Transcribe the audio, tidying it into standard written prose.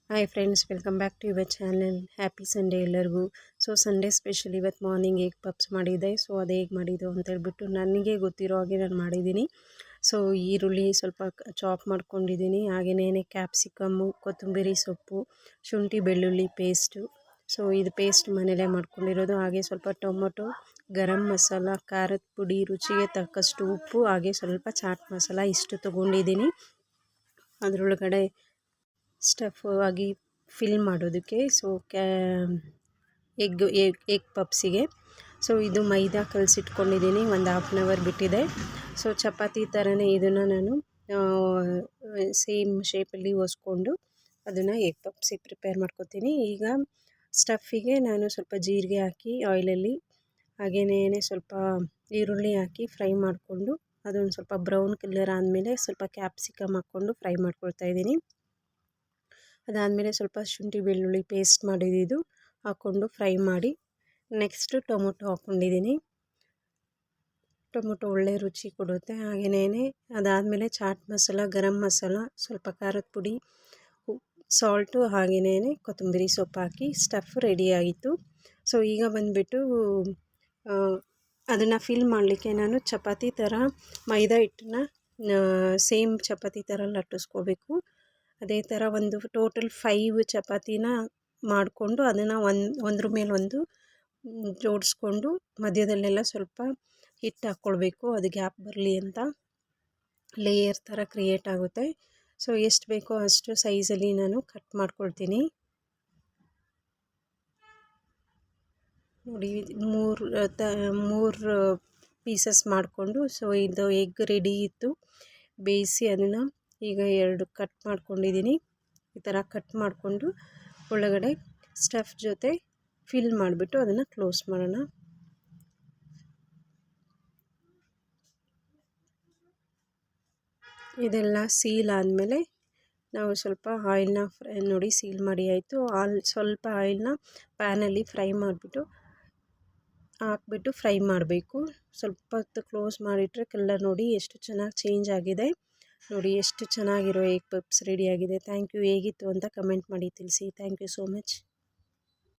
Hi friends, welcome back to your channel. Happy Sunday ಎಲ್ಲರಿಗೂ. So Sunday special ಇವತ್ತು morning egg puffs ಮಾಡಿದ್ದೆ. So ಅದು ಹೇಗೆ ಮಾಡಿದ್ದು ಅಂತ ಹೇಳ್ಬಿಟ್ಟು ನನಗೆ ಗೊತ್ತಿರೋ ಹಾಗೆ ನಾನು ಮಾಡಿದ್ದೀನಿ. ಸೊ ಈರುಳ್ಳಿ ಸ್ವಲ್ಪ ಚಾಪ್ ಮಾಡ್ಕೊಂಡಿದ್ದೀನಿ, ಹಾಗೆಯೇ ಕ್ಯಾಪ್ಸಿಕಮ್ಮು, ಕೊತ್ತಂಬರಿ ಸೊಪ್ಪು, ಶುಂಠಿ ಬೆಳ್ಳುಳ್ಳಿ ಪೇಸ್ಟು. ಸೊ ಇದು ಪೇಸ್ಟ್ ಮನೇಲೇ ಮಾಡ್ಕೊಂಡಿರೋದು. ಹಾಗೆ ಸ್ವಲ್ಪ ಟೊಮೊಟೊ, ಗರಂ ಮಸಾಲ, ಖಾರದ ಪುಡಿ, ರುಚಿಗೆ ತಕ್ಕಷ್ಟು ಉಪ್ಪು, ಹಾಗೆ ಸ್ವಲ್ಪ ಚಾಟ್ ಮಸಾಲ ಇಷ್ಟು ತೊಗೊಂಡಿದ್ದೀನಿ. ಅದರೊಳಗಡೆ ಸ್ಟಫ್ ಆಗಿ ಫಿಲ್ ಮಾಡೋದಕ್ಕೆ. So egg ಪಪ್ಸಿಗೆ. ಸೊ ಇದು ಮೈದಾ ಕಲಸಿಟ್ಕೊಂಡಿದ್ದೀನಿ, ಒಂದು ಹಾಫ್ ಆನ್ ಅವರ್ ಬಿಟ್ಟಿದೆ. ಸೊ ಚಪಾತಿ ಥರನೇ ಇದನ್ನು ನಾನು ಸೇಮ್ ಶೇಪಲ್ಲಿ ಒಸ್ಕೊಂಡು ಅದನ್ನು ಎಗ್ ಪಪ್ಸಿಗೆ ಪ್ರಿಪೇರ್ ಮಾಡ್ಕೊತೀನಿ. ಈಗ ಸ್ಟಫಿಗೆ ನಾನು ಸ್ವಲ್ಪ ಜೀರಿಗೆ ಹಾಕಿ ಆಯಿಲಲ್ಲಿ, ಹಾಗೆಯೇ ಸ್ವಲ್ಪ ಈರುಳ್ಳಿ ಹಾಕಿ ಫ್ರೈ ಮಾಡಿಕೊಂಡು ಅದೊಂದು ಸ್ವಲ್ಪ ಬ್ರೌನ್ ಕಲರ್ ಆದಮೇಲೆ ಸ್ವಲ್ಪ ಕ್ಯಾಪ್ಸಿಕಮ್ ಹಾಕ್ಕೊಂಡು ಫ್ರೈ ಮಾಡ್ಕೊಳ್ತಾಯಿದ್ದೀನಿ. ಅದಾದಮೇಲೆ ಸ್ವಲ್ಪ ಶುಂಠಿ ಬೆಳ್ಳುಳ್ಳಿ ಪೇಸ್ಟ್ ಮಾಡಿದ್ದು ಹಾಕ್ಕೊಂಡು ಫ್ರೈ ಮಾಡಿ, ನೆಕ್ಸ್ಟು ಟೊಮೊಟೊ ಹಾಕ್ಕೊಂಡಿದ್ದೀನಿ. ಟೊಮೊಟೊ ಒಳ್ಳೆ ರುಚಿ ಕೊಡುತ್ತೆ. ಹಾಗೆಯೇ ಅದಾದಮೇಲೆ ಚಾಟ್ ಮಸಾಲ, ಗರಂ ಮಸಾಲ, ಸ್ವಲ್ಪ ಖಾರದ ಪುಡಿ, ಸಾಲ್ಟು, ಹಾಗೆಯೇ ಕೊತ್ತಂಬರಿ ಸೊಪ್ಪು ಹಾಕಿ ಸ್ಟಫ್ ರೆಡಿಯಾಗಿತ್ತು. ಸೊ ಈಗ ಬಂದುಬಿಟ್ಟು ಅದನ್ನು ಫಿಲ್ ಮಾಡಲಿಕ್ಕೆ ನಾನು ಚಪಾತಿ ಥರ ಮೈದಾ ಹಿಟ್ಟನ್ನ ಸೇಮ್ ಚಪಾತಿ ಥರ ಲಟ್ಟಿಸ್ಕೋಬೇಕು. ಅದೇ ಥರ ಒಂದು ಟೋಟಲ್ 5 ಚಪಾತಿನ ಮಾಡಿಕೊಂಡು ಅದನ್ನು ಒಂದ್ರ ಮೇಲೆ ಒಂದು ಜೋಡಿಸ್ಕೊಂಡು ಮಧ್ಯದಲ್ಲೆಲ್ಲ ಸ್ವಲ್ಪ ಹಿಟ್ಟು ಹಾಕ್ಕೊಳ್ಬೇಕು, ಅದು ಗ್ಯಾಪ್ ಬರಲಿ ಅಂತ. ಲೇಯರ್ ಥರ ಕ್ರಿಯೇಟ್ ಆಗುತ್ತೆ. ಸೊ ಎಷ್ಟು ಬೇಕೋ ಅಷ್ಟು ಸೈಜಲ್ಲಿ ನಾನು ಕಟ್ ಮಾಡ್ಕೊಳ್ತೀನಿ. ನೋಡಿ, ಮೂರು ಪೀಸಸ್ ಮಾಡಿಕೊಂಡು, ಸೊ ಇದು ಎಗ್ ರೆಡಿ ಇತ್ತು, ಬೇಯಿಸಿ ಅದನ್ನು ಈಗ 2 ಕಟ್ ಮಾಡ್ಕೊಂಡಿದ್ದೀನಿ. ಈ ಥರ ಕಟ್ ಮಾಡಿಕೊಂಡು ಒಳಗಡೆ ಸ್ಟಫ್ ಜೊತೆ ಫಿಲ್ ಮಾಡಿಬಿಟ್ಟು ಅದನ್ನು ಕ್ಲೋಸ್ ಮಾಡೋಣ. ಇದೆಲ್ಲ ಸೀಲ್ ಆದಮೇಲೆ ನಾವು ಸ್ವಲ್ಪ ಆಯಿಲ್ನ ನೋಡಿ ಸೀಲ್ ಮಾಡಿ ಆಯಿತು. ಸ್ವಲ್ಪ ಆಯಿಲ್ನ ಪ್ಯಾನಲ್ಲಿ ಫ್ರೈ ಮಾಡಿಬಿಟ್ಟು ಹಾಕ್ಬಿಟ್ಟು ಫ್ರೈ ಮಾಡಬೇಕು. ಸ್ವಲ್ಪ ಹೊತ್ತು ಕ್ಲೋಸ್ ಮಾಡಿಟ್ರೆ ಕಲರ್ ನೋಡಿ ಎಷ್ಟು ಚೆನ್ನಾಗಿ ಚೇಂಜ್ ಆಗಿದೆ. ನೋಡಿ ಎಷ್ಟು ಚೆನ್ನಾಗಿರೋ ಎಗ್ ಪಪ್ಸ್ ರೆಡಿಯಾಗಿದೆ. Thank you. ಹೇಗಿತ್ತು ಅಂತ ಕಮೆಂಟ್ ಮಾಡಿ ತಿಳಿಸಿ. Thank you so much.